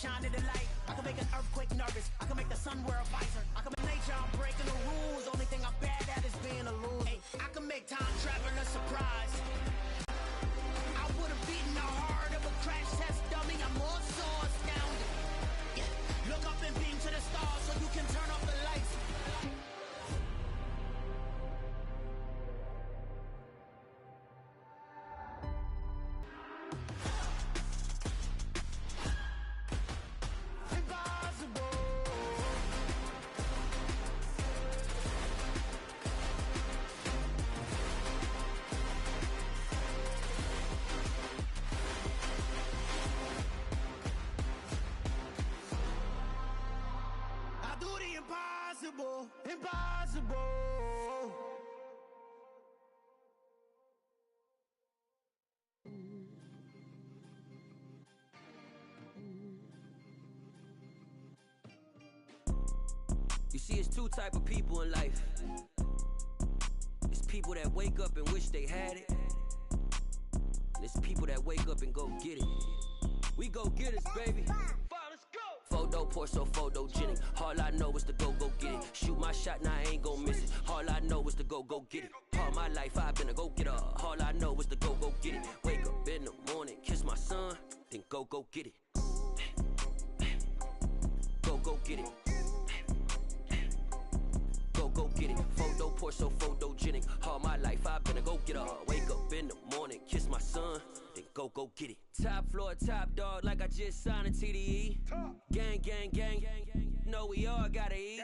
shine in the light. I can make an earthquake nervous. I can make the sun wear a visor. I can make nature, I'm breaking the rules. Only thing I'm bad at is being a loser. Hey, I can make time travel a surprise. I would have beaten the heart of a crash test dummy. I'm more so astounded. Yeah. Look up and beam to the stars so you can turn off the lights. Impossible, impossible. You see, it's two type of people in life. It's people that wake up and wish they had it. And it's people that wake up and go get it. We go get it, baby. Photo poor, so photogenic. All I know is to go get it. Shoot my shot, now I ain't gon' miss it. All I know is to go get it. All my life I've been a go-getter. All I know is to go get it. Wake up in the morning, kiss my son, then go get it. Go get it. Go get it. Photo poor, so photogenic. All my life I've been a go-getter. Wake up in the morning, kiss my son, then go get it. Top floor, top dog, like I just signed a TDE. Gang, gang, gang, know we all gotta eat.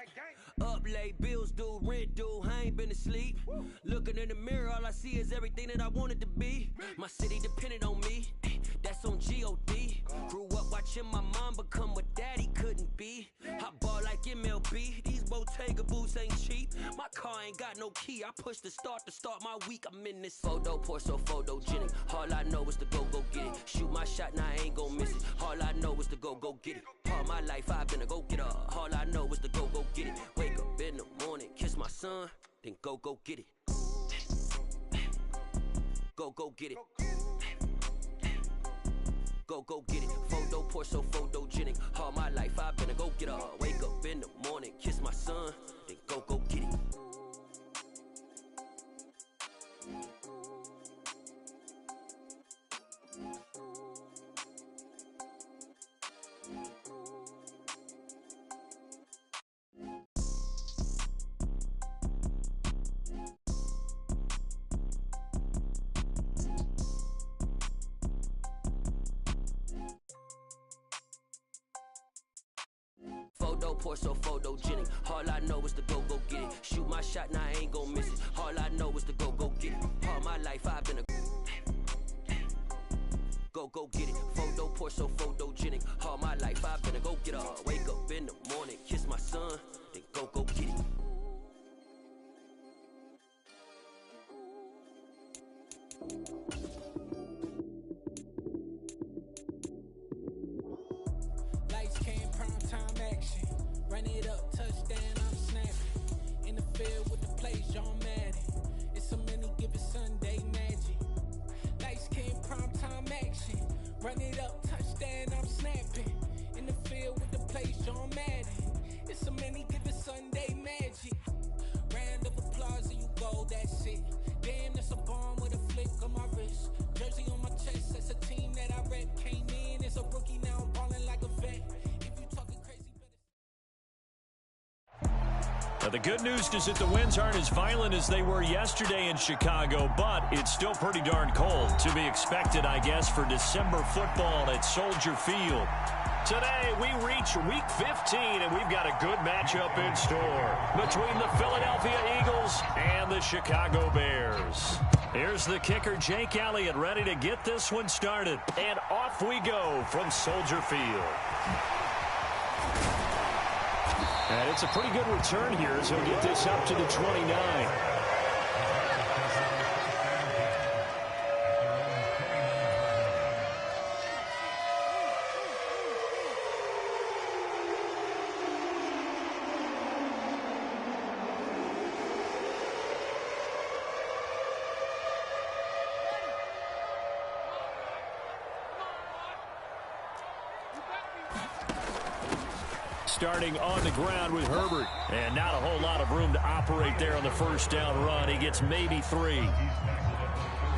Up late, bills due, rent due, I ain't been asleep. Looking in the mirror, all I see is everything that I wanted to be. My city depended on me, that's on G.O.D. Grew up watching my mom become what daddy couldn't be. I ball like MLB, these Bottega boots ain't cheap. My car ain't got no key, I push the start to start my week. I'm in this photo poor, so photogenic. All I know is to go get it. Shoot my shot, now I ain't gon' miss it. All I know is to go get it. All my life I've been a go-getter. All I know is to go get it. Wake up in the morning, kiss my son, then go get it. Go get it. Go get it. Photo poor, so photogenic. All my life I've been a go-getter. Wake up in the morning, kiss my son, then go get it. Photo poor, so photogenic. All I know is to go get it. Shoot my shot, now I ain't gon' miss it. All I know is to go get it. All my life I've been a go get it. Photo poor, so photogenic. All my life I've been a go-getter. Wake up in the morning, kiss my son, then go get it. Lights came, prime time action. Run it up, touchdown, I'm snapping. In the field with the plays, John Madden. It's so many, give it Sunday magic. Lights came, prime time action. Run it up, touchdown, I'm snapping. In the field with the plays, John Madden. It's so many, give it Sunday magic. Round of applause and you go, that's it. Damn, that's a bomb with a flick on my wrist. Jersey on my chest, that's a team that I rep. Came in as a rookie, now I'm balling like a vet. If you talking crazy, Now, the good news is that the winds aren't as violent as they were yesterday in Chicago, but it's still pretty darn cold. To be expected, I guess, for December football at Soldier Field. Today, we reach Week 15, and we've got a good matchup in store between the Philadelphia Eagles and the Chicago Bears. Here's the kicker, Jake Elliott, ready to get this one started. And off we go from Soldier Field. And it's a pretty good return here as he'll get this up to the 29. starting on the ground with Herbert. And not a whole lot of room to operate there on the first down run. He gets maybe 3.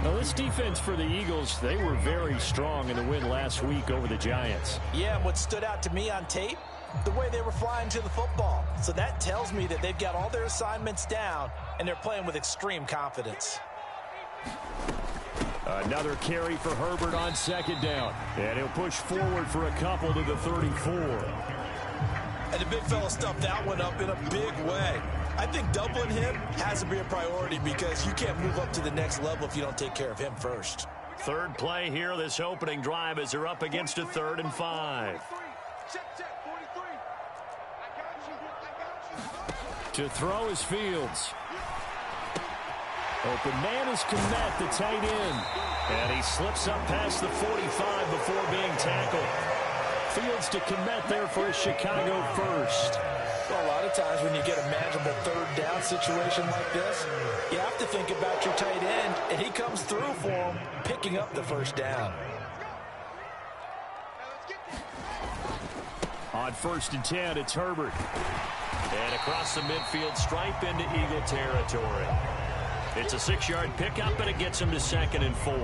Now, this defense for the Eagles, they were very strong in the win last week over the Giants. Yeah, and what stood out to me on tape, the way they were flying to the football. So that tells me that they've got all their assignments down, and they're playing with extreme confidence. Another carry for Herbert on second down. And he'll push forward for a couple to the 34. And the big fella stuffed that one up in a big way. I think doubling him has to be a priority because you can't move up to the next level if you don't take care of him first. Third play here, this opening drive as they're up against a 3rd and 5. To throw is Fields. Open man is Kmet, the tight end. And he slips up past the 45 before being tackled. Fields to Kmet there for a Chicago first. Well, a lot of times when you get a manageable 3rd down situation like this, you have to think about your tight end, and he comes through for him, picking up the first down. On 1st and 10, it's Herbert. And across the midfield, stripe into Eagle territory. It's a 6-yard pickup, and it gets him to 2nd and 4.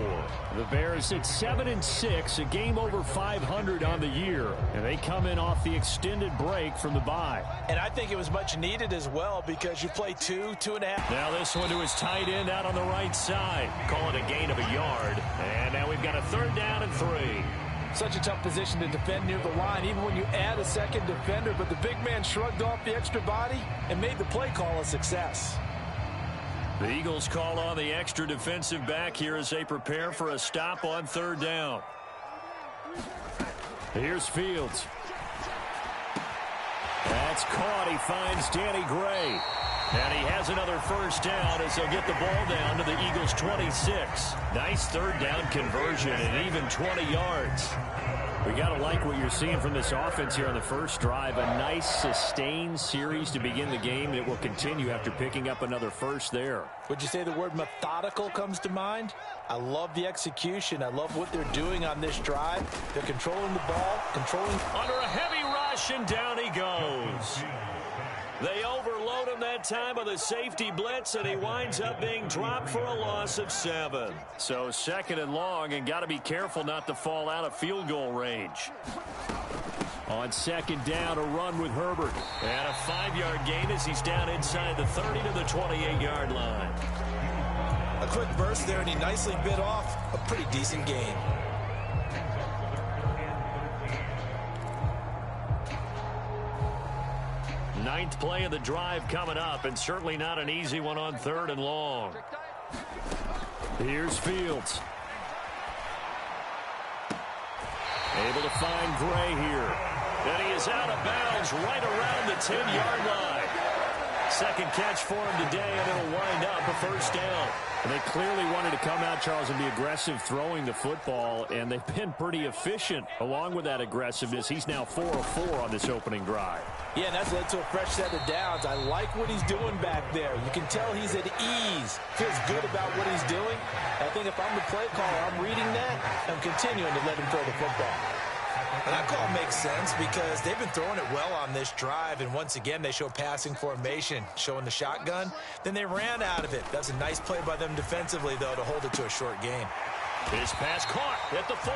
The Bears at 7-6, a game over 500 on the year. And they come in off the extended break from the bye. And I think it was much needed as well because you play 2.5. Now this one to his tight end out on the right side. Call it a gain of a yard. And now we've got a 3rd down and 3. Such a tough position to defend near the line, even when you add a second defender. But the big man shrugged off the extra body and made the play call a success. The Eagles call on the extra defensive back here as they prepare for a stop on 3rd down. Here's Fields. That's caught. He finds Danny Gray. And he has another first down as they'll get the ball down to the Eagles' 26. Nice 3rd down conversion and even 20 yards. We got to like what you're seeing from this offense here on the first drive. A nice sustained series to begin the game, and it will continue after picking up another first there. Would you say the word methodical comes to mind? I love the execution. I love what they're doing on this drive. They're controlling the ball, under a heavy rush, and down he goes. They overload him that time with a safety blitz, and he winds up being dropped for a loss of 7. So 2nd and long, and got to be careful not to fall out of field goal range. On 2nd down, a run with Herbert. And a 5-yard gain as he's down inside the 30 to the 28-yard line. A quick burst there, and he nicely bit off a pretty decent gain. Ninth play of the drive coming up, and certainly not an easy one on 3rd and long. Here's Fields. Able to find Gray here. And he is out of bounds right around the 10-yard line. Second catch for him today, and it'll wind up a first down. And they clearly wanted to come out, Charles, and be aggressive throwing the football, and they've been pretty efficient along with that aggressiveness. He's now 4 of 4 on this opening drive. Yeah, and that's led to a fresh set of downs. I like what he's doing back there. You can tell he's at ease. Feels good about what he's doing. I think if I'm the play caller, I'm reading that. I'm continuing to let him throw the football. And that call makes sense because they've been throwing it well on this drive, and once again they show passing formation, showing the shotgun. Then they ran out of it. That's a nice play by them defensively, though, to hold it to a short game. His pass caught at the 4.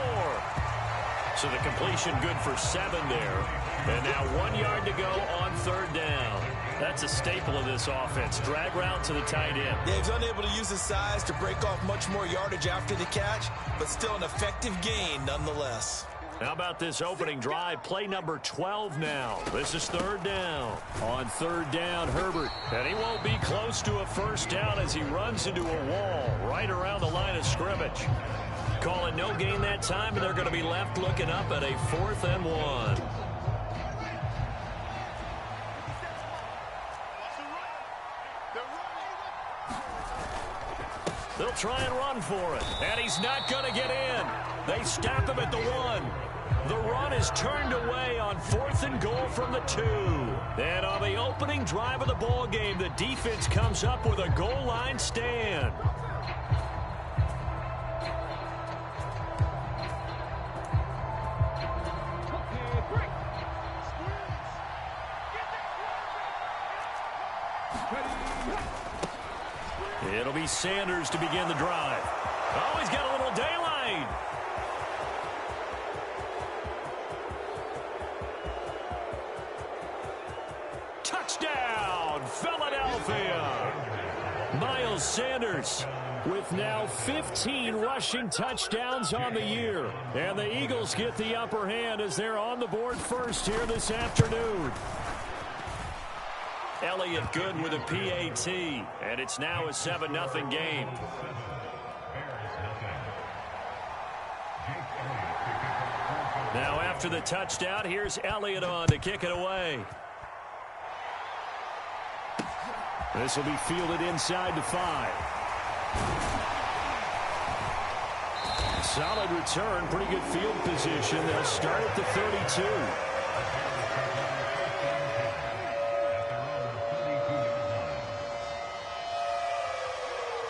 So the completion good for 7 there. And now 1 yard to go on 3rd down. That's a staple of this offense. Drag route to the tight end. Yeah, he's unable to use his size to break off much more yardage after the catch, but still an effective gain nonetheless. How about this opening drive? Play number 12 now. This is 3rd down. On 3rd down, Herbert. And he won't be close to a first down as he runs into a wall right around the line of scrimmage. Calling no gain that time, and they're going to be left looking up at a 4th and 1. They'll try and run for it. And he's not going to get in. They stop him at the 1. The run is turned away on 4th and goal from the 2. And on the opening drive of the ball game, the defense comes up with a goal line stand. It'll be Sanders to begin the drive. Oh, he's got a little daylight. Touchdown, Philadelphia. Miles Sanders with now 15 rushing touchdowns on the year. And the Eagles get the upper hand as they're on the board first here this afternoon. Elliott good with a PAT, and it's now a 7-0 game. Now after the touchdown, here's Elliott on to kick it away. This will be fielded inside the 5. Solid return, pretty good field position. They'll start at the 32.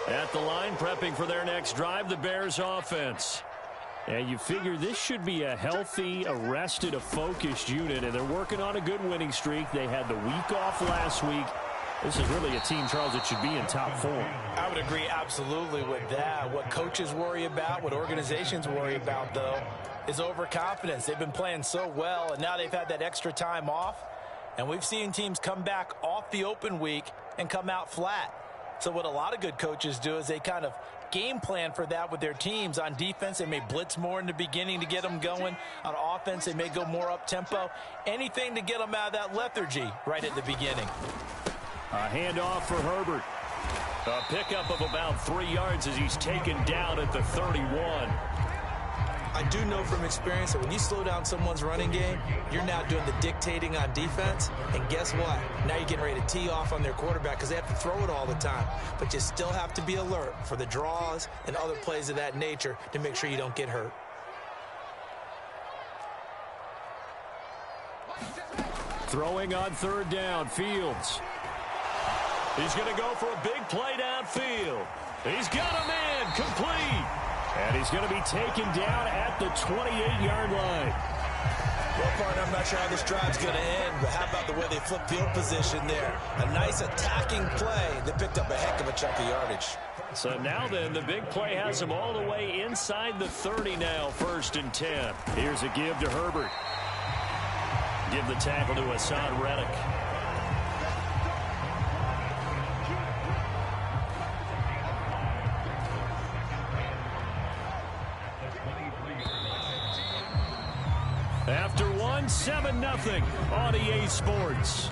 At the line, prepping for their next drive, the Bears offense. And you figure this should be a healthy, a rested, a focused unit, and they're working on a good winning streak. They had the week off last week. This is really a team, Charles, that should be in top form. I would agree absolutely with that. What coaches worry about, what organizations worry about, though, is overconfidence. They've been playing so well, and now they've had that extra time off. And we've seen teams come back off the open week and come out flat. So what a lot of good coaches do is they kind of game plan for that with their teams. On defense, they may blitz more in the beginning to get them going. On offense, they may go more up-tempo. Anything to get them out of that lethargy right at the beginning. A handoff for Herbert. A pickup of about 3 yards as he's taken down at the 31. I do know from experience that when you slow down someone's running game, you're now doing the dictating on defense. And guess what? Now you're getting ready to tee off on their quarterback because they have to throw it all the time. But you still have to be alert for the draws and other plays of that nature to make sure you don't get hurt. Throwing on 3rd down, Fields. He's going to go for a big play downfield. He's got a man complete. And he's going to be taken down at the 28-yard line. Well, partner, I'm not sure how this drive's going to end, but how about the way they flip field position there? A nice attacking play that picked up a heck of a chunk of yardage. So now then, the big play has him all the way inside the 30 now, 1st and 10. Here's a give to Herbert. Give the tackle to Hassan Reddick. After 7-0 on EA Sports.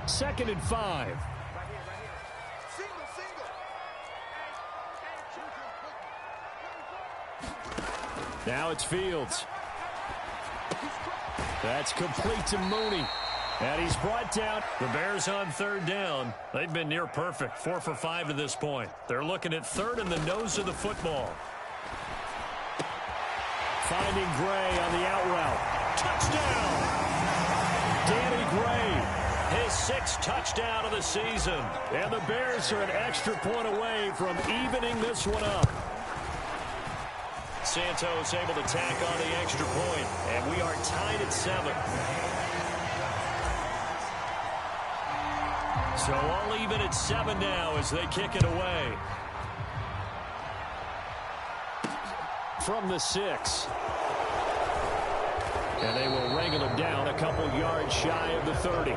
Second and 5. Now it's Fields. That's complete to Mooney. And he's brought down. The Bears on 3rd down. They've been near perfect. 4 for 5 to this point. They're looking at 3rd and the nose of the football. Finding Gray on the out route. Touchdown! Danny Gray, his 6th touchdown of the season. And the Bears are an extra point away from evening this one up. Santos able to tack on the extra point. And we are tied at 7. So all even at 7 now as they kick it away. From the 6. And they will wrangle him down a couple yards shy of the 30.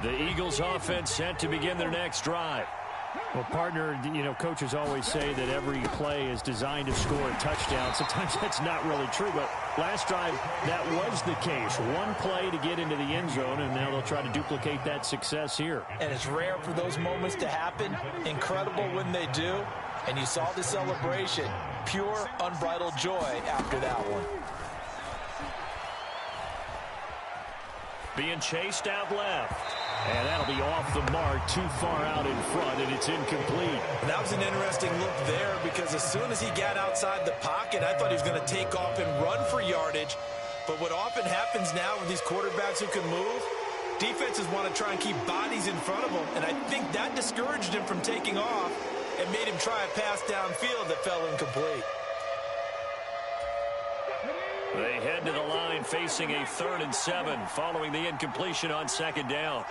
The Eagles offense set to begin their next drive. Well, partner, you know, coaches always say that every play is designed to score a touchdown. Sometimes that's not really true, but last drive, that was the case. One play to get into the end zone, and now they'll try to duplicate that success here. And it's rare for those moments to happen. Incredible when they do. And you saw the celebration. Pure, unbridled joy after that one. Being chased out left. And that'll be off the mark, too far out in front, and it's incomplete. That was an interesting look there because as soon as he got outside the pocket, I thought he was going to take off and run for yardage. But what often happens now with these quarterbacks who can move, defenses want to try and keep bodies in front of them, and I think that discouraged him from taking off and made him try a pass downfield that fell incomplete. They head to the line facing a 3rd and 7 following the incompletion on 2nd down.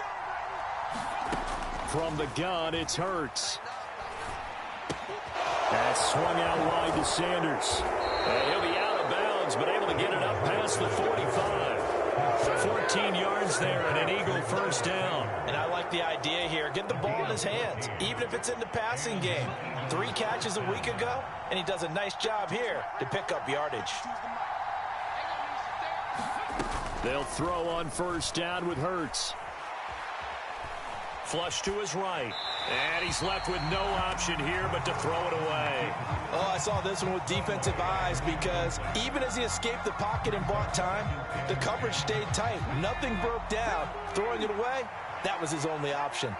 From the gun, it's Hurts. That's swung out wide to Sanders. And he'll be out of bounds, but able to get it up past the 45. 14 yards there and an Eagle first down. And I like the idea here. Get the ball in his hands, even if it's in the passing game. 3 catches a week ago, and he does a nice job here to pick up yardage. They'll throw on 1st down with Hurts. Flush to his right. And he's left with no option here but to throw it away. Oh, I saw this one with defensive eyes because even as he escaped the pocket and bought time, the coverage stayed tight. Nothing broke down. Throwing it away, that was his only option.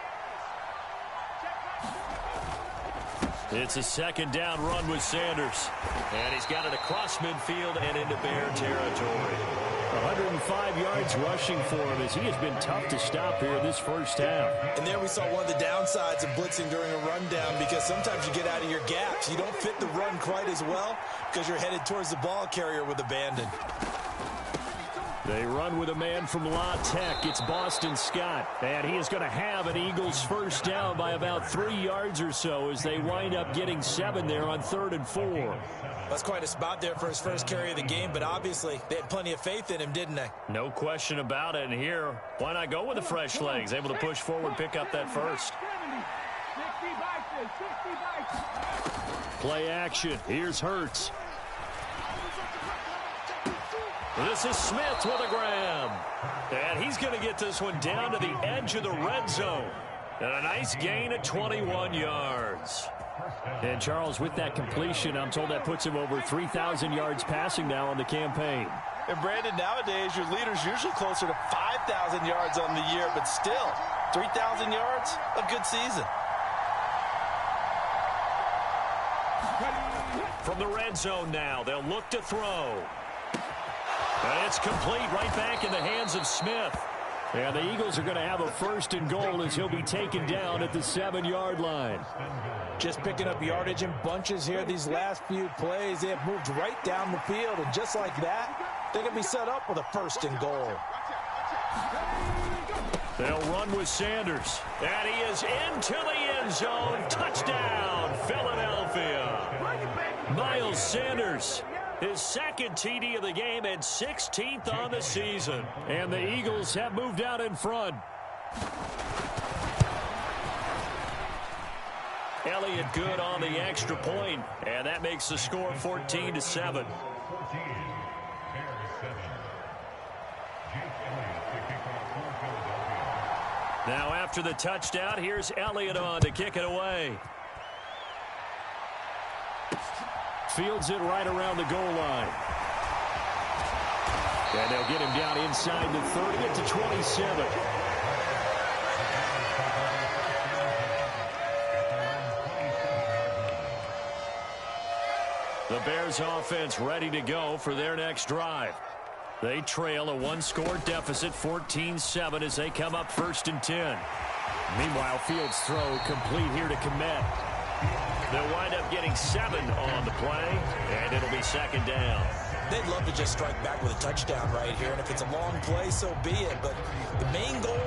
It's a 2nd down run with Sanders. And he's got it across midfield and into Bear territory. 105 yards rushing for him as he has been tough to stop here in this first half. And there we saw one of the downsides of blitzing during a rundown because sometimes you get out of your gaps. You don't fit the run quite as well because you're headed towards the ball carrier with abandon. They run with a man from La Tech. It's Boston Scott. And he is going to have an Eagles first down by about 3 yards or so as they wind up getting 7 there on 3rd and 4. That's quite a spot there for his first carry of the game, but obviously they had plenty of faith in him, didn't they? No question about it. And here, why not go with the fresh legs? Able to push forward, pick up that first. Play action. Here's Hurts. This is Smith with a grab. And he's going to get this one down to the edge of the red zone. And a nice gain of 21 yards. And Charles, with that completion, I'm told that puts him over 3,000 yards passing now on the campaign. And Brandon, nowadays your leader's usually closer to 5,000 yards on the year, but still, 3,000 yards, a good season. From the red zone now, they'll look to throw. And it's complete right back in the hands of Smith. And the Eagles are going to have a 1st and goal as he'll be taken down at the 7-yard line. Just picking up yardage in bunches here these last few plays. They have moved right down the field, and just like that, they're going to be set up with a 1st and goal. They'll run with Sanders. And he is into the end zone. Touchdown, Philadelphia. Miles Sanders, his 2nd TD of the game and 16th on the season. And the Eagles have moved out in front. Elliott good on the extra point, and that makes the score 14-7. Now after the touchdown, here's Elliott on to kick it away. Fields it right around the goal line. And they'll get him down inside the 30 at the 27. The Bears offense ready to go for their next drive. They trail a 1-score deficit, 14-7, as they come up 1st and 10. Meanwhile, Fields' throw complete here to Kmet. They'll wind up getting 7 on the play, and it'll be 2nd down. They'd love to just strike back with a touchdown right here, and if it's a long play, so be it. But the main goal,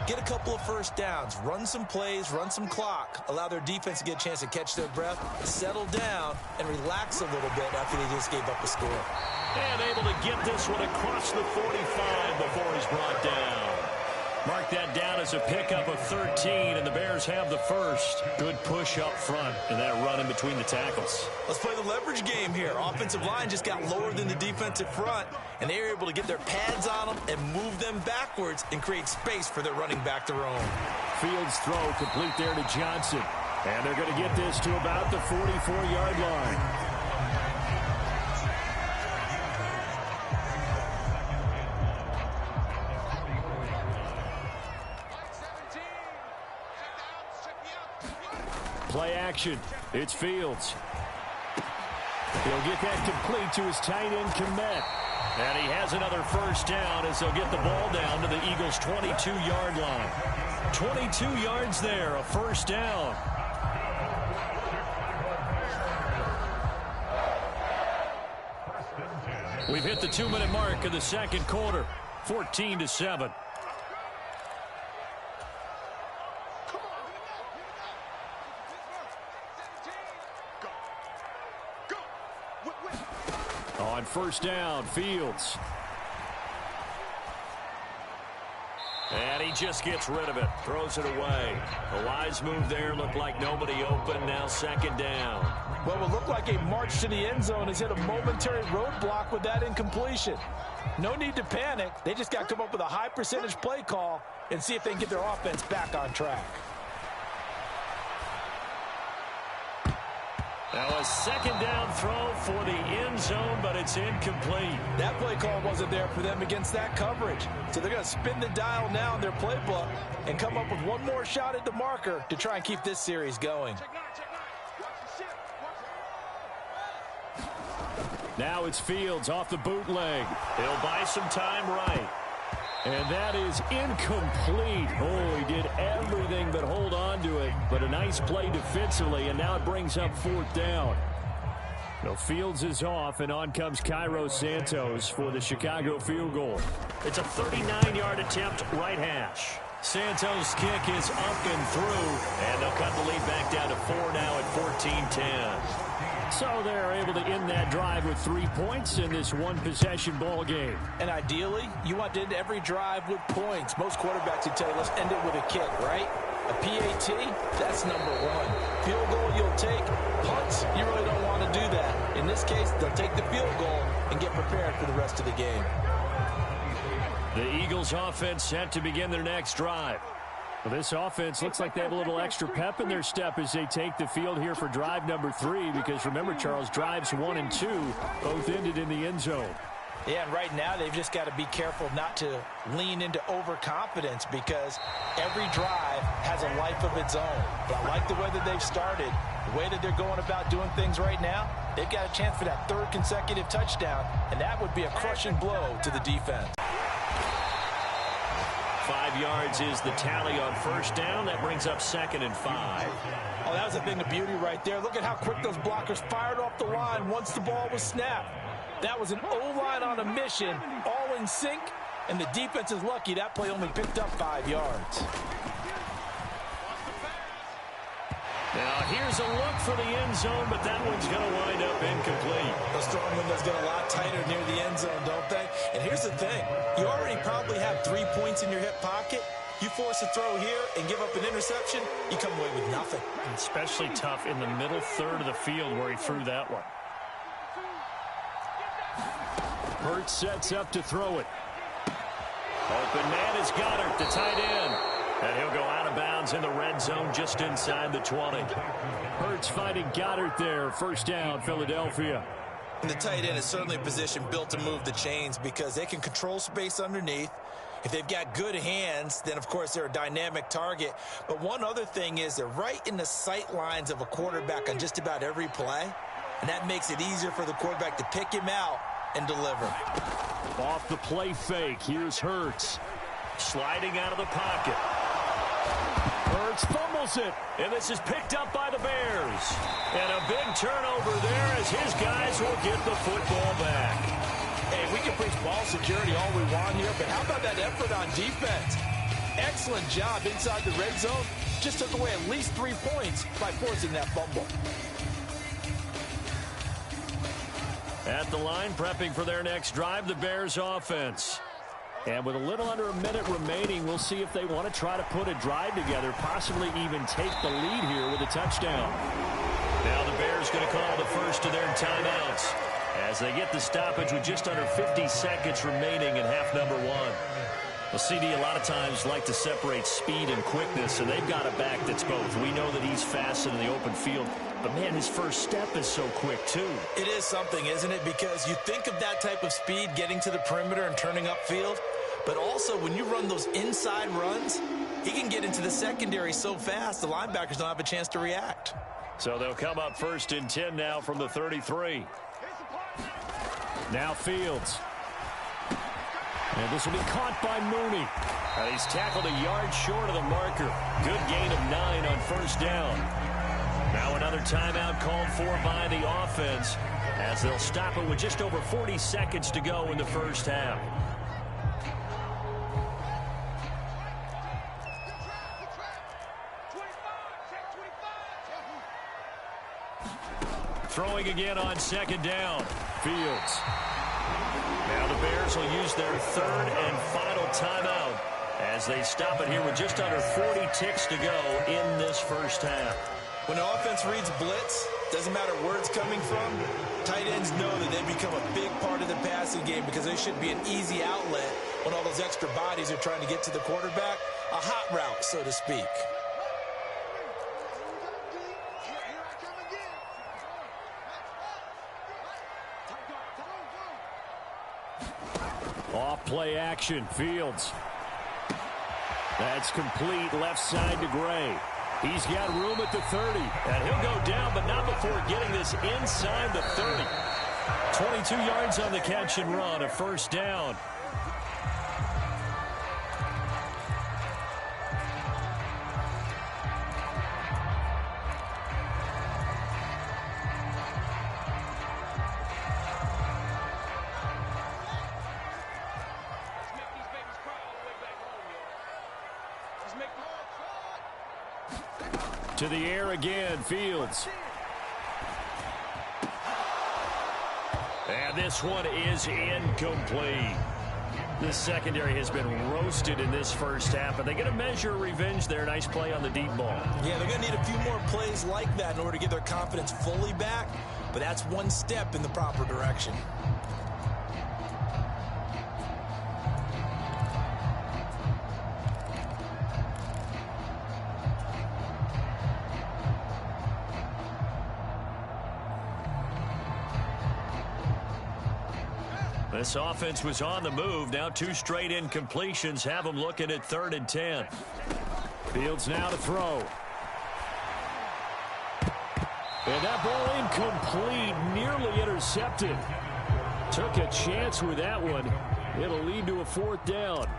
get a couple of first downs, run some plays, run some clock, allow their defense to get a chance to catch their breath, settle down, and relax a little bit after they just gave up a score. And able to get this one across the 45 before he's brought down. Mark that down as a pickup of 13, and the Bears have the first. Good push up front, and that run in between the tackles. Let's play the leverage game here. Offensive line just got lower than the defensive front, and they were able to get their pads on them and move them backwards and create space for their running back to roam. Fields' throw complete there to Johnson. And they're going to get this to about the 44-yard line. play action. It's Fields. He'll get that complete to his tight end, Kmet. And he has another first down as they'll get the ball down to the Eagles' 22-yard line. 22 yards there, a first down. We've hit the 2-minute mark of the second quarter, 14-7. On first down, Fields. And he just gets rid of it, throws it away. A wise move there, looked like nobody open, now second down. Well, what looked like a march to the end zone has hit a momentary roadblock with that incompletion. No need to panic. They just got to come up with a high percentage play call and see if they can get their offense back on track. Now a second down throw for the end zone, but it's incomplete. That play call wasn't there for them against that coverage. So they're going to spin the dial now in their playbook and come up with one more shot at the marker to try and keep this series going. Now it's Fields off the bootleg. He'll buy some time right. And that is incomplete. Oh, he did everything but hold on to it. But a nice play defensively, and now it brings up fourth down. No, Fields is off, and on comes Cairo Santos for the Chicago field goal. It's a 39-yard attempt, right hash. Santos' kick is up and through, and they'll cut the lead back down to 4 now at 14-10. So they're able to end that drive with 3 points in this one-possession ball game. And ideally, you want to end every drive with points. Most quarterbacks would tell you, let's end it with a kick, right? A PAT, that's number one. Field goal you'll take. Punts, you really don't want to do that. In this case, they'll take the field goal and get prepared for the rest of the game. The Eagles offense set to begin their next drive. Well, this offense looks like they have a little extra pep in their step as they take the field here for drive number 3, because remember, Charles, drives 1 and 2 both ended in the end zone. Yeah, and right now they've just got to be careful not to lean into overconfidence, because every drive has a life of its own. But I like the way that they've started, the way that they're going about doing things right now. They've got a chance for that 3rd consecutive touchdown, and that would be a crushing blow to the defense. 5 yards is the tally on first down. That brings up 2nd and 5. Oh, that was a thing of beauty right there. Look at how quick those blockers fired off the line once the ball was snapped. That was an O-line on a mission, all in sync, and the defense is lucky that play only picked up 5 yards. Now here's a look for the end zone, but that one's going to wind up incomplete. Those throwing windows get a lot tighter near the end zone, don't they? And here's the thing. You already probably have 3 points in your hip pocket. You force a throw here and give up an interception, you come away with nothing. And especially tough in the middle third of the field where he threw that one. Hurts sets up to throw it. Open man is Goddard, the tight end. And he'll go out of bounds in the red zone just inside the 20. Hurts finding Goddard there. First down, Philadelphia. And the tight end is certainly a position built to move the chains, because they can control space underneath. If they've got good hands, then, of course, they're a dynamic target. But one other thing is they're right in the sight lines of a quarterback on just about every play. And that makes it easier for the quarterback to pick him out and deliver. Off the play fake, here's Hurts. Sliding out of the pocket. Hurts fumbles it, and this is picked up by the Bears. And a big turnover there as his guys will get the football back. Hey, we can preach ball security all we want here, but how about that effort on defense? Excellent job inside the red zone. Just took away at least 3 points by forcing that fumble. At the line, prepping for their next drive, the Bears offense. And with a little under a minute remaining, we'll see if they want to try to put a drive together, possibly even take the lead here with a touchdown. Now the Bears going to call the first of their timeouts as they get the stoppage with just under 50 seconds remaining in half number 1. Well, CD a lot of times like to separate speed and quickness, and they've got a back that's both. We know that he's fast in the open field, but, man, his first step is so quick, too. It is something, isn't it? Because you think of that type of speed getting to the perimeter and turning upfield, but also when you run those inside runs, he can get into the secondary so fast, the linebackers don't have a chance to react. So they'll come up 1st and 10 now from the 33. Now Fields. And this will be caught by Mooney. And he's tackled a yard short of the marker. Good gain of 9 on 1st down. Now another timeout called for by the offense as they'll stop it with just over 40 seconds to go in the first half. Throwing again on 2nd down. Fields. Now the Bears will use their 3rd and final timeout as they stop it here with just under 40 ticks to go in this first half. When the offense reads blitz, doesn't matter where it's coming from, tight ends know that they become a big part of the passing game because they should be an easy outlet when all those extra bodies are trying to get to the quarterback. A hot route, so to speak. Off play action, Fields. That's complete left side to Gray. He's got room at the 30, and he'll go down, but not before getting this inside the 30. 22 yards on the catch and run, a 1st down. To the air again, Fields. And this one is incomplete. This secondary has been roasted in this first half, but they get a measure of revenge there. Nice play on the deep ball. Yeah, they're going to need a few more plays like that in order to get their confidence fully back, but that's one step in the proper direction. This offense was on the move. Now 2 straight incompletions have them looking at 3rd and 10. Fields now to throw. And that ball incomplete, nearly intercepted. Took a chance with that one. It'll lead to a 4th down.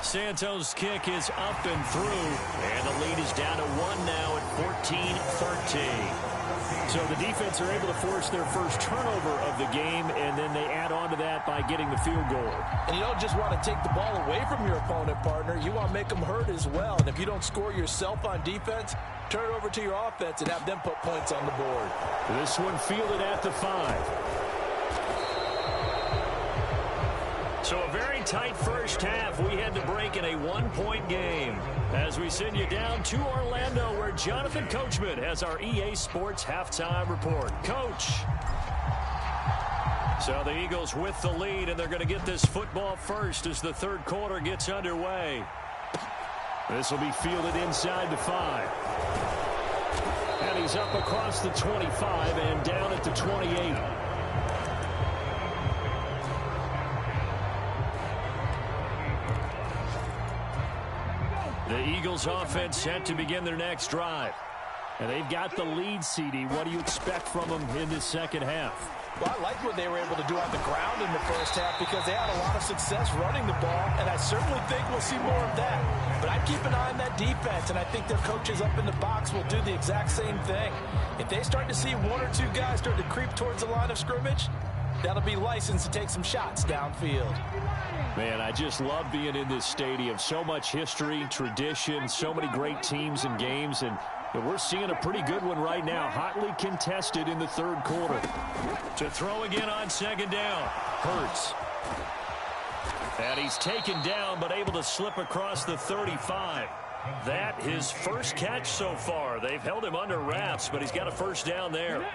Santos' kick is up and through, and the lead is down to 1 now at 14-13. So the defense are able to force their first turnover of the game, and then they add on to that by getting the field goal. And you don't just want to take the ball away from your opponent, partner. You want to make them hurt as well. And if you don't score yourself on defense, turn it over to your offense and have them put points on the board. This one fielded at the 5. So a very tight first half. We had to break in a 1-point game as we send you down to Orlando, where Jonathan Coachman has our EA Sports halftime report. Coach. So the Eagles with the lead, and they're going to get this football first as the 3rd quarter gets underway. This will be fielded inside the 5. And he's up across the 25 and down at the 28. The Eagles offense set to begin their next drive. And they've got the lead, CD. What do you expect from them in this second half? Well, I like what they were able to do on the ground in the first half because they had a lot of success running the ball, and I certainly think we'll see more of that. But I'd keep an eye on that defense, and I think their coaches up in the box will do the exact same thing. If they start to see 1 or 2 guys start to creep towards the line of scrimmage, that'll be licensed to take some shots downfield. Man, I just love being in this stadium. So much history, tradition, so many great teams and games, and we're seeing a pretty good one right now. Hotly contested in the 3rd quarter. To throw again on 2nd down. Hurts. And he's taken down, but able to slip across the 35. That his first catch so far. They've held him under wraps, but he's got a 1st down there.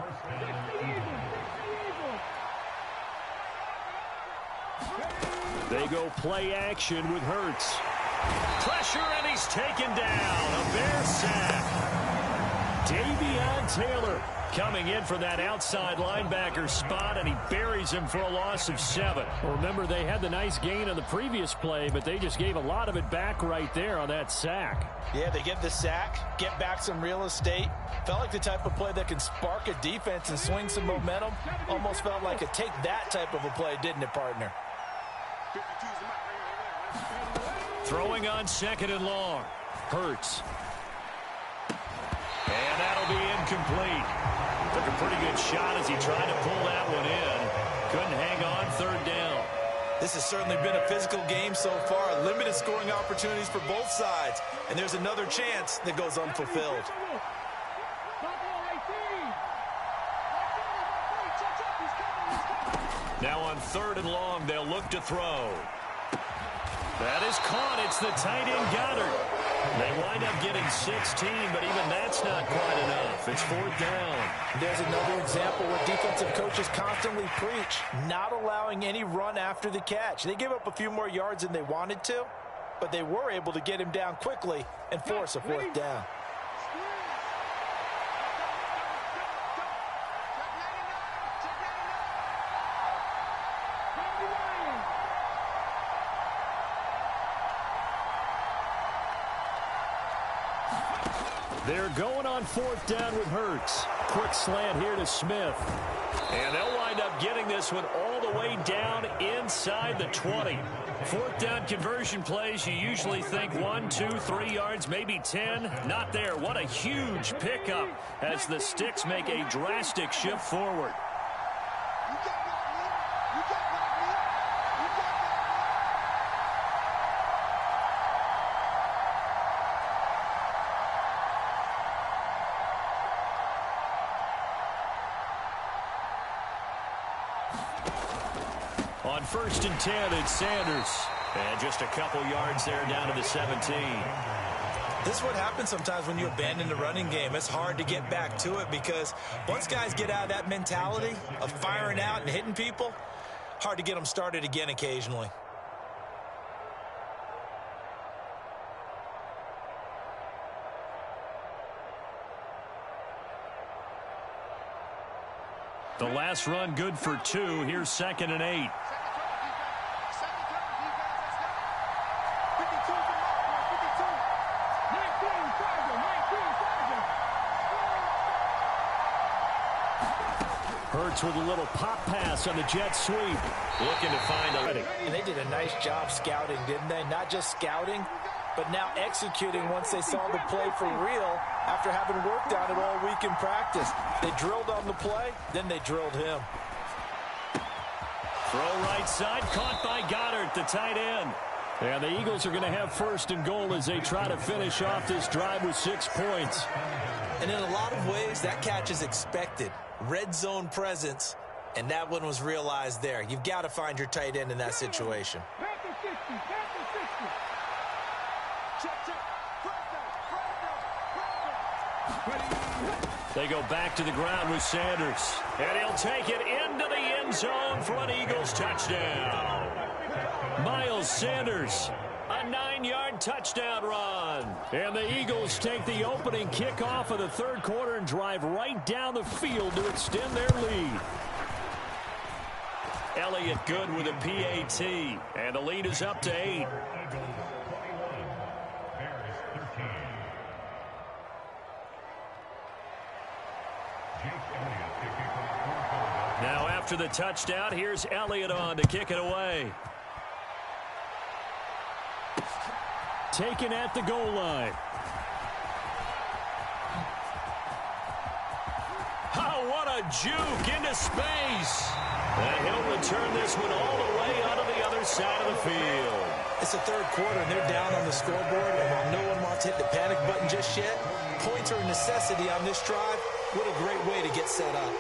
They go play action with Hurts. Pressure, and he's taken down. A Bear sack. Davion Taylor coming in for that outside linebacker spot, and he buries him for a loss of 7. Well, remember, they had the nice gain on the previous play, but they just gave a lot of it back right there on that sack. Yeah, they get the sack, get back some real estate. Felt like the type of play that can spark a defense and swing some momentum. Almost felt like a take that type of a play, didn't it, partner? Throwing on 2nd and long. Hurts. And that'll be incomplete. Took a pretty good shot as he tried to pull that one in. Couldn't hang on 3rd down. This has certainly been a physical game so far. Limited scoring opportunities for both sides. And there's another chance that goes unfulfilled. Now on 3rd and long, they'll look to throw. That is caught. It's the tight end Goddard. They wind up getting 16, but even that's not quite enough. It's 4th down. There's another example where defensive coaches constantly preach, not allowing any run after the catch. They gave up a few more yards than they wanted to, but they were able to get him down quickly and force a 4th down. They're going on 4th down with Hurts. Quick slant here to Smith. And they'll wind up getting this one all the way down inside the 20. 4th down conversion plays, you usually think 1, 2, 3 yards, maybe 10. Not there. What a huge pickup as the Sticks make a drastic shift forward. On 1st and 10, it's Sanders. And just a couple yards there down to the 17. This is what happens sometimes when you abandon the running game. It's hard to get back to it because once guys get out of that mentality of firing out and hitting people, hard to get them started again occasionally. The last run good for 2. Here's 2nd and 8. Hurts with a little pop pass on the jet sweep. Looking to find a... And they did a nice job scouting, didn't they? Not just scouting, but now executing once they saw the play for real after having worked on it all week in practice. They drilled on the play, then they drilled him. Throw right side, caught by Goddard, the tight end. And the Eagles are going to have 1st and goal as they try to finish off this drive with 6 points. And in a lot of ways, that catch is expected. Red zone presence, and that one was realized there. You've got to find your tight end in that situation. They go back to the ground with Sanders. And he'll take it into the end zone for an Eagles touchdown. Miles Sanders, a 9-yard touchdown run. And the Eagles take the opening kickoff of the 3rd quarter and drive right down the field to extend their lead. Elliott good with a PAT. And the lead is up to 8. Now after the touchdown, here's Elliott on to kick it away. Taken at the goal line. Oh, what a juke into space. And he'll return this one all the way out of the other side of the field. It's the 3rd quarter, and they're down on the scoreboard, and while no one wants to hit the panic button just yet, points are a necessity on this drive. What a great way to get set up.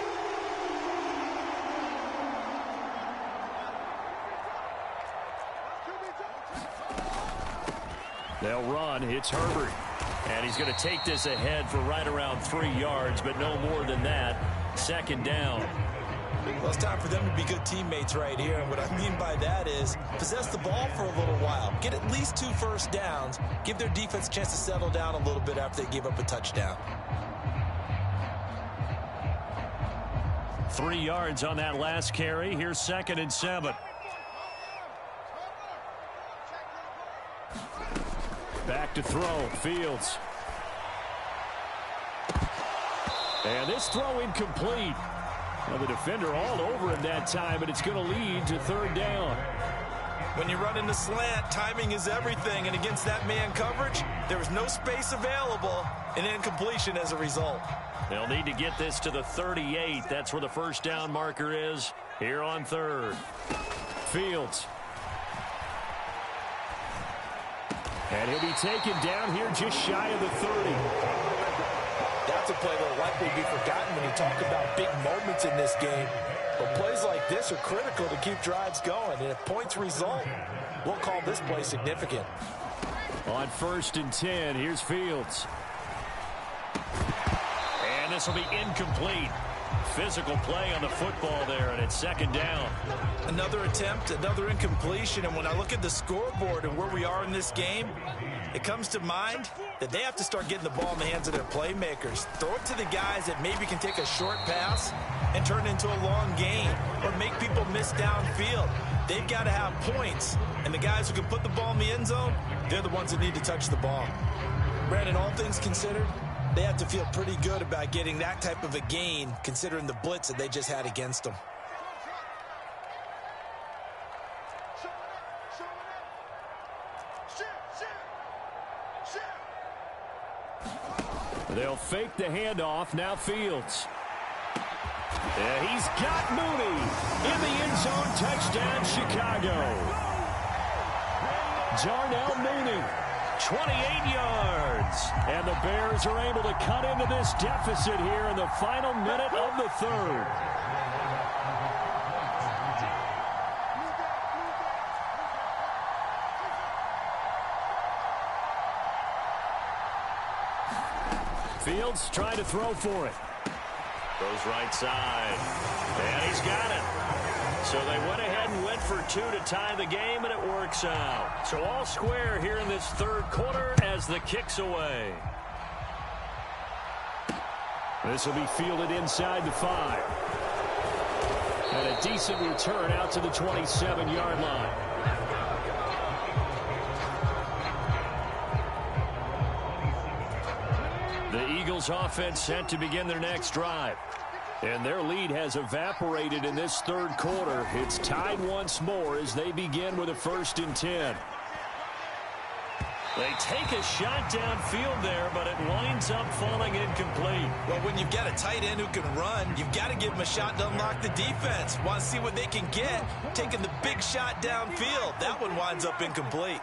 They'll run. It's Herbert. And he's going to take this ahead for right around 3 yards, but no more than that. 2nd down. Well, it's time for them to be good teammates right here. And what I mean by that is possess the ball for a little while. Get at least 2 first downs. Give their defense a chance to settle down a little bit after they give up a touchdown. 3 yards on that last carry. Here's 2nd and 7. Back to throw. Fields. And this throw incomplete. Well, the defender all over him that time, but it's going to lead to 3rd down. When you run in the slant, timing is everything, and against that man coverage, there was no space available, and incompletion as a result. They'll need to get this to the 38. That's where the first down marker is here on 3rd. Fields. And he'll be taken down here just shy of the 30. That's a play that will likely be forgotten when you talk about big moments in this game. But plays like this are critical to keep drives going. And if points result, we'll call this play significant. On 1st and 10, here's Fields. And this will be incomplete. Physical play on the football there, and it's 2nd down. Another attempt, another incompletion, and when I look at the scoreboard and where we are in this game, it comes to mind that they have to start getting the ball in the hands of their playmakers. Throw it to the guys that maybe can take a short pass and turn it into a long gain or make people miss downfield. They've got to have points, and the guys who can put the ball in the end zone, they're the ones that need to touch the ball. Brandon, all things considered, they have to feel pretty good about getting that type of a gain considering the blitz that they just had against them. They'll fake the handoff. Now Fields. Yeah, he's got Mooney in the end zone. Touchdown, Chicago. Darnell Mooney, 28 yards. And the Bears are able to cut into this deficit here in the final minute of the 3rd. Fields trying to throw for it. Goes right side. And he's got it. So they went ahead and went for 2 to tie the game, and it works out. So all square here in this 3rd quarter as the kick's away. This will be fielded inside the 5. And a decent return out to the 27-yard line. The Eagles offense set to begin their next drive. And their lead has evaporated in this 3rd quarter. It's tied once more as they begin with a 1st and 10. They take a shot downfield there, but it winds up falling incomplete. Well, when you've got a tight end who can run, you've got to give him a shot to unlock the defense. Want to see what they can get, taking the big shot downfield. That one winds up incomplete.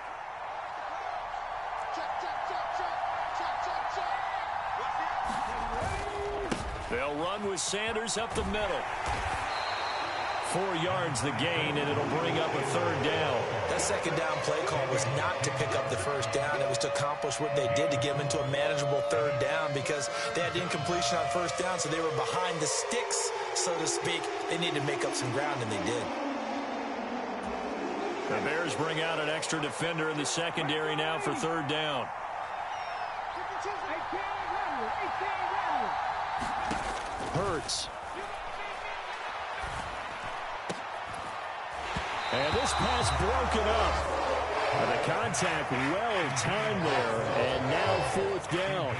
They'll run with Sanders up the middle. 4 yards the gain, and it'll bring up a 3rd down. That 2nd down play call was not to pick up the 1st down. It was to accomplish what they did to get them into a manageable 3rd down because they had incompletion on 1st down, so they were behind the sticks, so to speak. They needed to make up some ground, and they did. The Bears bring out an extra defender in the secondary now for 3rd down. Hurts. And this pass broken up. And the contact well timed there. And now 4th down.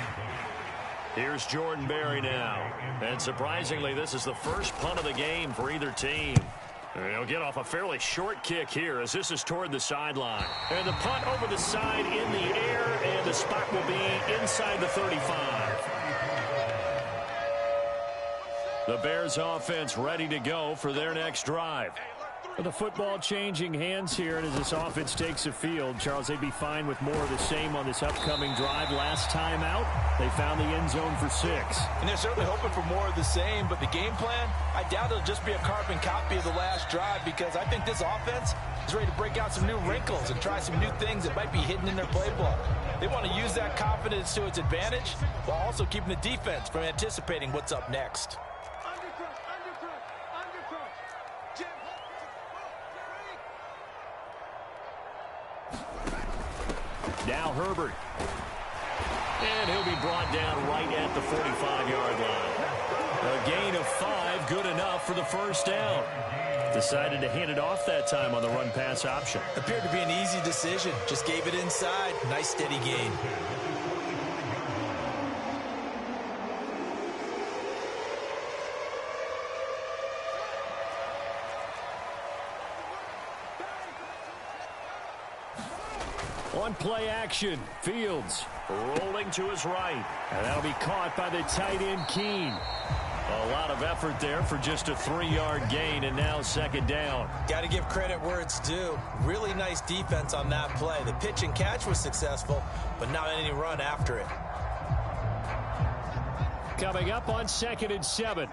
Here's Jordan Berry now. And surprisingly, this is the first punt of the game for either team. They'll get off a fairly short kick here as this is toward the sideline. And the punt over the side in the air, and the spot will be inside the 35. The Bears offense ready to go for their next drive. The football changing hands here, and as this offense takes the field, Charles, they'd be fine with more of the same on this upcoming drive. Last time out, they found the end zone for 6. And they're certainly hoping for more of the same, but the game plan, I doubt it'll just be a carbon copy of the last drive because I think this offense is ready to break out some new wrinkles and try some new things that might be hidden in their playbook. They want to use that confidence to its advantage while also keeping the defense from anticipating what's up next. Now Herbert. And he'll be brought down right at the 45-yard line. A gain of 5, good enough for the first down. Decided to hand it off that time on the run-pass option. Appeared to be an easy decision. Just gave it inside. Nice steady gain. On play action, Fields rolling to his right. And that'll be caught by the tight end, Keene. A lot of effort there for just a 3-yard gain, and now second down. Got to give credit where it's due. Really nice defense on that play. The pitch and catch was successful, but not any run after it. Coming up on 2nd and 7.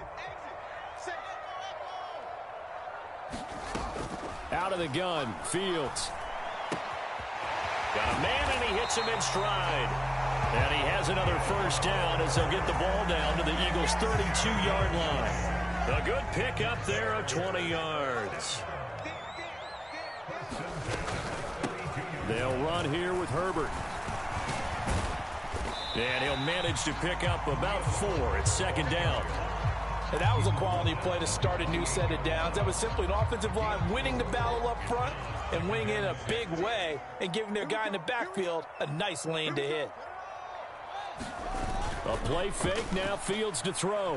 Out of the gun, Fields. Got a man, and he hits him in stride. And he has another first down as they'll get the ball down to the Eagles' 32-yard line. A good pickup there of 20 yards. They'll run here with Herbert. And he'll manage to pick up about 4 at second down. And that was a quality play to start a new set of downs. That was simply an offensive line winning the battle up front and winning it in a big way and giving their guy in the backfield a nice lane to hit. A play fake, now Fields to throw.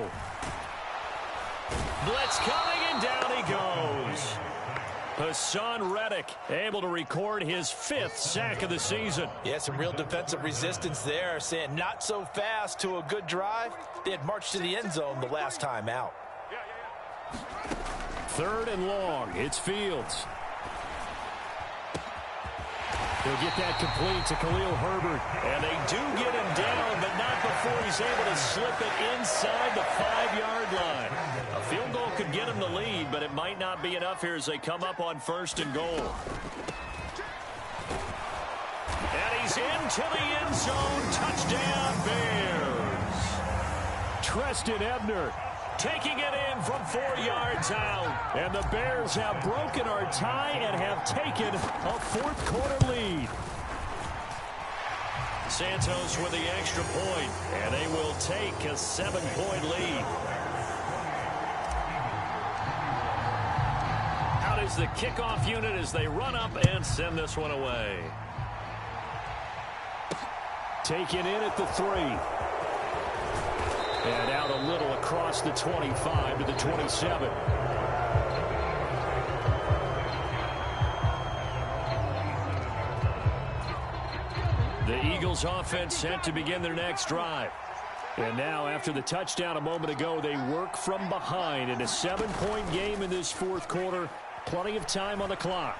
Blitz coming, and down he goes. Hassan Reddick able to record his 5th sack of the season. Yeah, some real defensive resistance there, saying not so fast to a good drive. They had marched to the end zone the last time out. 3rd and long, it's Fields. He'll get that complete to Khalil Herbert. And they do get him down, but not before he's able to slip it inside the 5-yard line. A field goal could get him the lead, but it might not be enough here as they come up on 1st and goal. And he's into the end zone. Touchdown, Bears. Treston Ebner taking it in from 4 yards out. And the Bears have broken our tie and have taken a 4th quarter lead. Santos with the extra point, and they will take a 7-point lead. Out is the kickoff unit as they run up and send this one away. Taken in at the 3. And out a little across the 25 to the 27. The Eagles offense set to begin their next drive. And now after the touchdown a moment ago, they work from behind in a 7-point game in this 4th quarter. Plenty of time on the clock.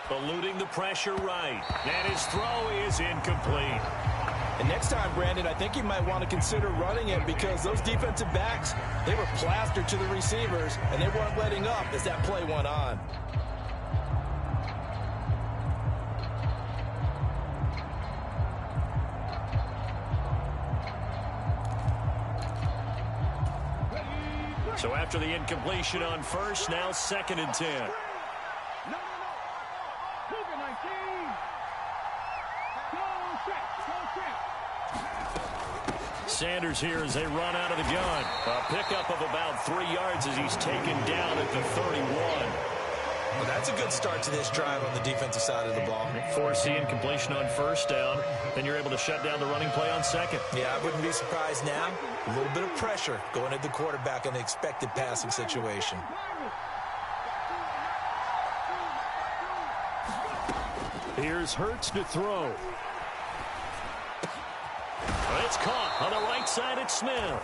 Eluding the pressure right. And his throw is incomplete. And next time, Brandon, I think you might want to consider running it because those defensive backs, they were plastered to the receivers, and they weren't letting up as that play went on. So after the incompletion on 1st, now 2nd and 10. Sanders here as they run out of the gun. A pickup of about 3 yards as he's taken down at the 31. Well, that's a good start to this drive on the defensive side of the ball. Force the incompletion on 1st down. Then you're able to shut down the running play on 2nd. Yeah, I wouldn't be surprised now. A little bit of pressure going at the quarterback in the expected passing situation. Here's Hurts to throw. It's caught on the right side at Smith.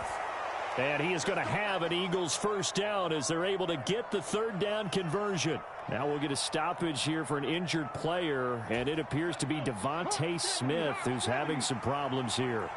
And he is going to have an Eagles 1st down as they're able to get the 3rd down conversion. Now we'll get a stoppage here for an injured player, and it appears to be Devontae Smith who's having some problems here.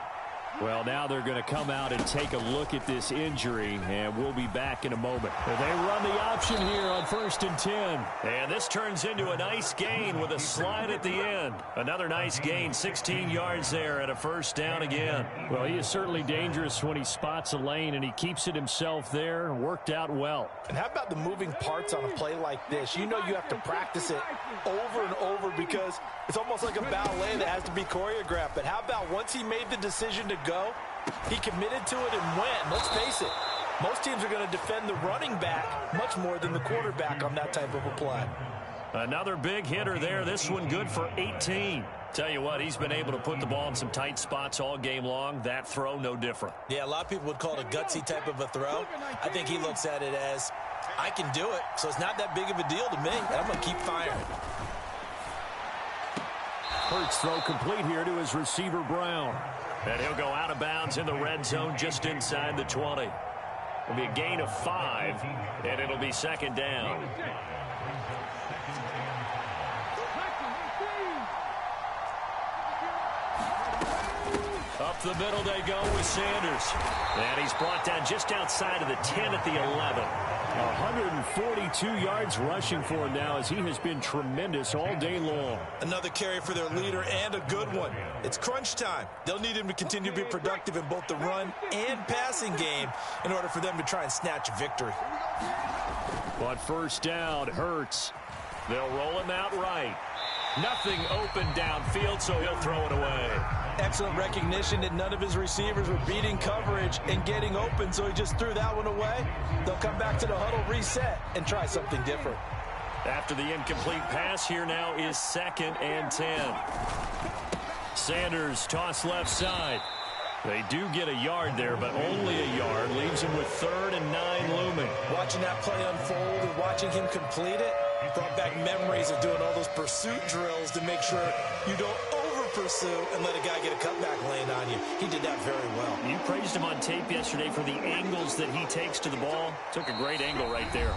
Well, now they're going to come out and take a look at this injury, and we'll be back in a moment. They run the option here on 1st and 10. And this turns into a nice gain with a slide at the end. Another nice gain, 16 yards there and a 1st down again. Well, he is certainly dangerous when he spots a lane, and he keeps it himself there. Worked out well. And how about the moving parts on a play like this? You know you have to practice it over and over because it's almost like a ballet that has to be choreographed. But how about once he made the decision to go. He committed to it and went. Let's face it, most teams are going to defend the running back much more than the quarterback on that type of a play. Another big hitter there. This one good for 18. Tell you what, he's been able to put the ball in some tight spots all game long. That throw, no different. Yeah, a lot of people would call it a gutsy type of a throw. I think he looks at it as, I can do it, so it's not that big of a deal to me. I'm going to keep firing. Hurts throw complete here to his receiver, Brown. And he'll go out of bounds in the red zone just inside the 20. It'll be a gain of 5, and it'll be second down. Up the middle they go with Sanders. And he's brought down just outside of the 10 at the 11. 142 yards rushing for him now as he has been tremendous all day long. Another carry for their leader and a good one. It's crunch time. They'll need him to continue to be productive in both the run and passing game in order for them to try and snatch a victory. But first down, Hurts. They'll roll him out right. Nothing open downfield, so he'll throw it away. Excellent recognition that none of his receivers were beating coverage and getting open, so he just threw that one away. They'll come back to the huddle, reset, and try something different. After the incomplete pass, here now is 2nd and 10. Sanders toss left side. They do get a yard there, but only a yard. Leaves him with 3rd and 9 looming. Watching that play unfold and watching him complete it brought back memories of doing all those pursuit drills to make sure you don't over-pursue and let a guy get a cutback land on you. He did that very well. You praised him on tape yesterday for the angles that he takes to the ball. Took a great angle right there.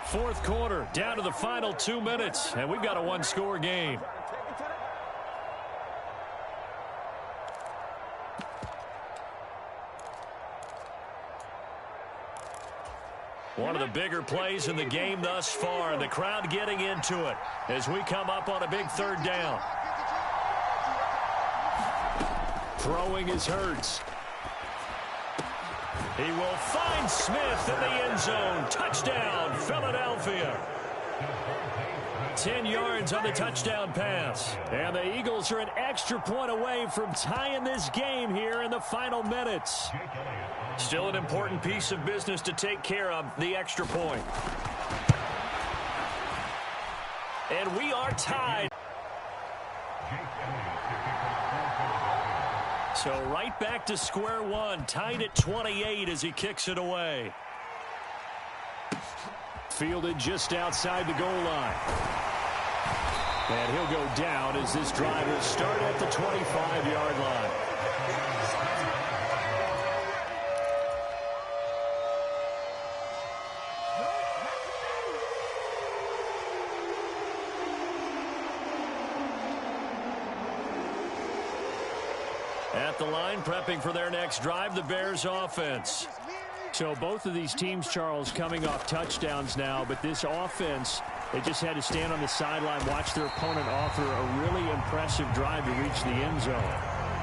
4th quarter, down to the final 2 minutes, and we've got a one-score game. One of the bigger plays in the game thus far, and the crowd getting into it as we come up on a big 3rd down. Throwing is Hurts. He will find Smith in the end zone. Touchdown, Philadelphia. 10 yards on the touchdown pass. And the Eagles are an extra point away from tying this game here in the final minutes. Still an important piece of business to take care of, the extra point. And we are tied. So right back to square one, tied at 28 as he kicks it away. Fielded just outside the goal line. And he'll go down as this drive will start at the 25-yard line. At the line, prepping for their next drive, the Bears offense. So both of these teams, Charles, coming off touchdowns now, but this offense, they just had to stand on the sideline, watch their opponent offer a really impressive drive to reach the end zone.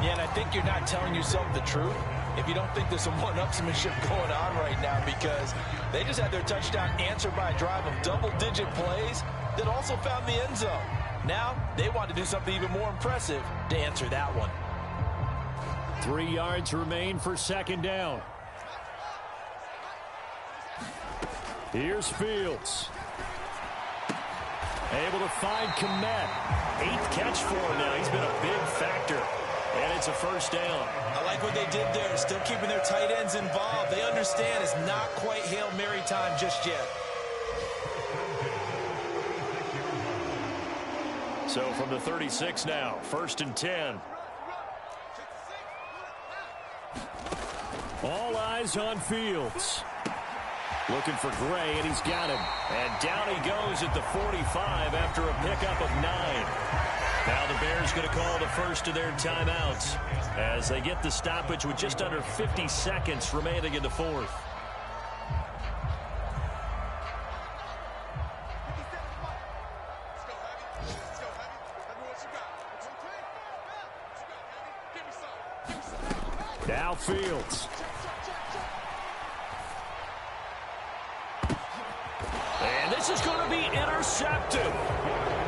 Yeah, and I think you're not telling yourself the truth if you don't think there's some one-upsmanship going on right now, because they just had their touchdown answered by a drive of double-digit plays that also found the end zone. Now they want to do something even more impressive to answer that one. 3 yards remain for 2nd down. Here's Fields. Able to find Kmet. 8th catch for him now. He's been a big factor. And it's a 1st down. I like what they did there. Still keeping their tight ends involved. They understand it's not quite Hail Mary time just yet. So from the 36 now, 1st and 10. All eyes on Fields. Looking for Gray, and he's got him. And down he goes at the 45 after a pickup of 9. Now the Bears going to call the first of their timeouts as they get the stoppage with just under 50 seconds remaining in the 4th. Now Fields. And this is going to be intercepted.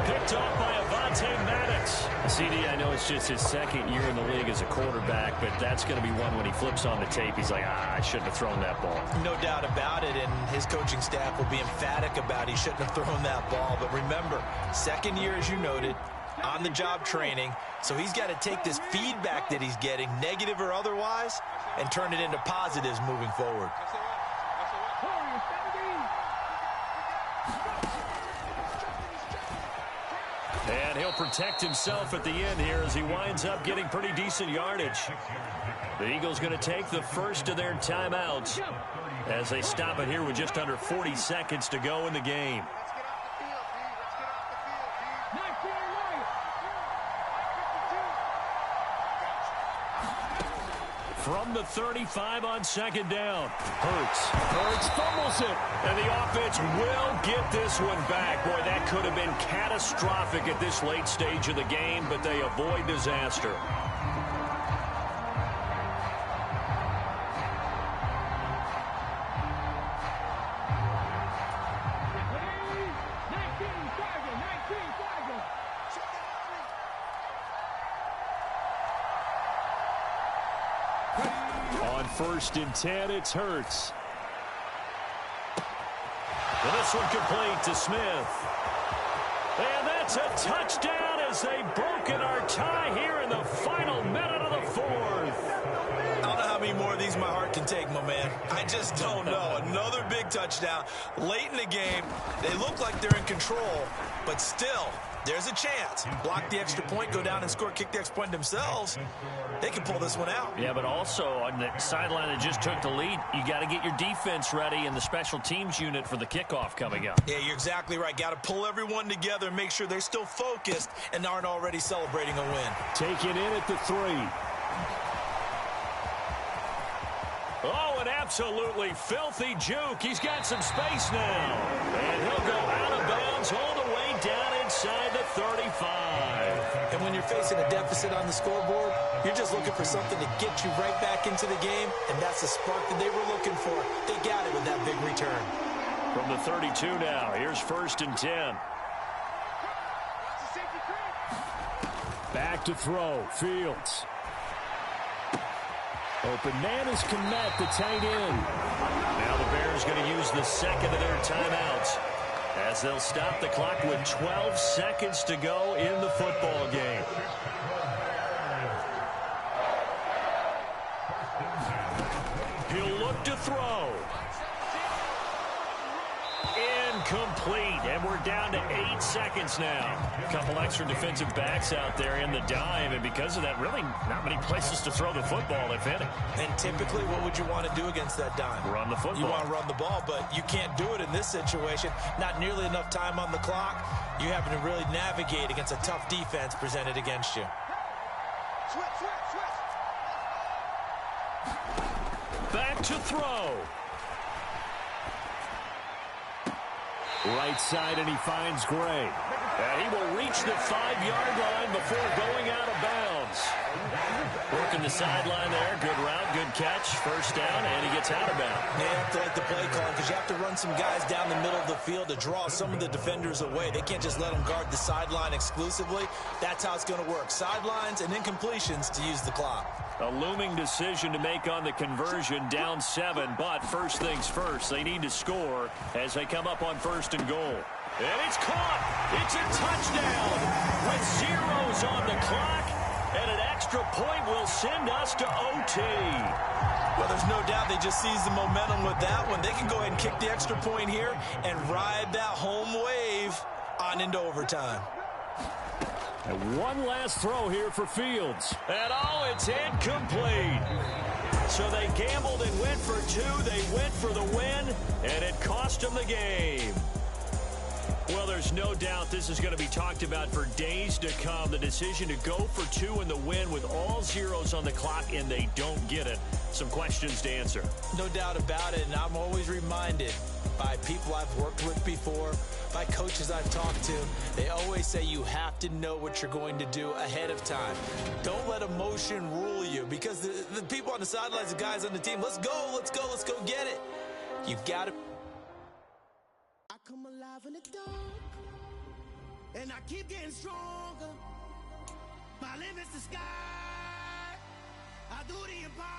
Picked off by Avonte Maddox. CD, I know it's just his second year in the league as a quarterback, but that's going to be one when he flips on the tape, he's like, I shouldn't have thrown that ball. No doubt about it, and his coaching staff will be emphatic about he shouldn't have thrown that ball. But remember, second year, as you noted, on-the-job training, so he's got to take this feedback that he's getting, negative or otherwise, and turn it into positives moving forward. And he'll protect himself at the end here as he winds up getting pretty decent yardage. The Eagles going to take the first of their timeouts as they stop it here with just under 40 seconds to go in the game. From the 35 on second down. Hurts fumbles it. And the offense will get this one back. Boy, that could have been catastrophic at this late stage of the game, but they avoid disaster. First and 10, it's Hurts. And this one complete to Smith. And that's a touchdown as they've broken our tie here in the final minute of the fourth. I don't know how many more of these my heart can take, my man. I just don't know. Another big touchdown late in the game. They look like they're in control, but still, there's a chance. Block the extra point, go down and score, kick the extra point themselves. They can pull this one out. Yeah, but also on the sideline that just took the lead, you got to get your defense ready and the special teams unit for the kickoff coming up. Yeah, you're exactly right. Got to pull everyone together and make sure they're still focused and aren't already celebrating a win. Take it in at the 3. Oh, an absolutely filthy juke. He's got some space now. And he'll go out of bounds all the way down inside the 35. And when you're facing a deficit on the scoreboard, you're just looking for something to get you right back into the game, and that's the spark that they were looking for. They got it with that big return. From the 32 now, here's first and 10. Back to throw, Fields. Open man is Kmet, the tight end. Now the Bears going to use the second of their timeouts as they'll stop the clock with 12 seconds to go in the football game. He'll look to throw. Incomplete, and we're down to 8 seconds now. A couple extra defensive backs out there in the dime, and because of that, really not many places to throw the football, if any. And typically, what would you want to do against that dime? Run the football. You want to run the ball, but you can't do it in this situation. Not nearly enough time on the clock. You having to really navigate against a tough defense presented against you. Back to throw. Right side, and he finds Gray. And he will reach the 5-yard line before going out of bounds. Working the sideline there. Good route, good catch. First down, and he gets out of bounds. They have to like the play call because you have to run some guys down the middle of the field to draw some of the defenders away. They can't just let them guard the sideline exclusively. That's how it's going to work. Sidelines and incompletions to use the clock. A looming decision to make on the conversion, down 7, but first things first, they need to score as they come up on first and goal. And it's caught. It's a touchdown with zeros on the clock, and an extra point will send us to OT. Well, there's no doubt they just seized the momentum with that one. They can go ahead and kick the extra point here and ride that home wave on into overtime. And one last throw here for Fields. And oh, it's incomplete. So they gambled and went for 2. They went for the win, and it cost them the game. Well, there's no doubt this is going to be talked about for days to come. The decision to go for 2 in the win with all zeros on the clock, and they don't get it. Some questions to answer. No doubt about it, and I'm always reminded by people I've worked with before, by coaches I've talked to. They always say you have to know what you're going to do ahead of time. Don't let emotion rule you, because the people on the sidelines, the guys on the team, let's go get it. You've got to. I come alive in the dark, and I keep getting stronger. My limit's the sky. I do the impossible.